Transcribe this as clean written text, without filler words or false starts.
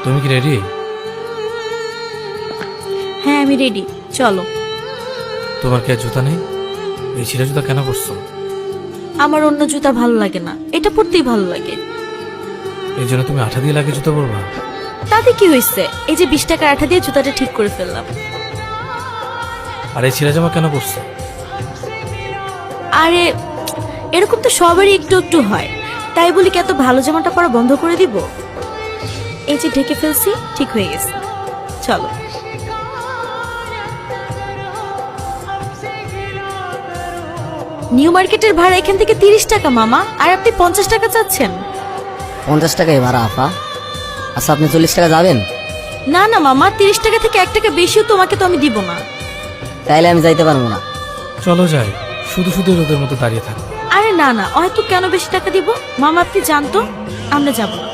তুমি কি রেডি? হ্যাঁ আমি রেডি, চলো। তোমার কি আর জুতা নেই? এই ছিঁড়া জুতা কেন পরছো? আমার অন্য জুতা ভালো লাগে না, এটা পরতেই ভালো লাগে। এই জন্য তুমি আঠা দিয়ে লাগে জুতা পরবা? তাতে কি হয়েছে, এই যে 20 টাকার আঠা দিয়ে জুতাটা ঠিক করে ফেললাম। আর এই ছিঁড়া জামা কেন পরছো? আরে এরকম তো সবারই একটু একটু হয়, তাই বলি কি এত ভালো জামাটা পরা বন্ধ করে দিব? এই যে ঢেকে ফেলছি, ঠিক হয়ে গেছে, চলো। নিউ মার্কেটের ভাড়া এখান থেকে 30 টাকা মামা, আর আপনি 50 টাকা চাচ্ছেন। 50 টাকাই ভাড়া আফা। আচ্ছা আপনি 40 টাকা যাবেন? না না মামা, 30 টাকা থেকে 1 টাকা বেশিও তোমাকে তো আমি দিব না। তাইলে আমি যাইতে পারবো না। চলো যাই, শুধু শুধু রোদের মতো দাঁড়িয়ে থাকো। আরে না না, হয়তো কেন বেশি টাকা দিব মামা, আপনি জানতো আমরা যাব না।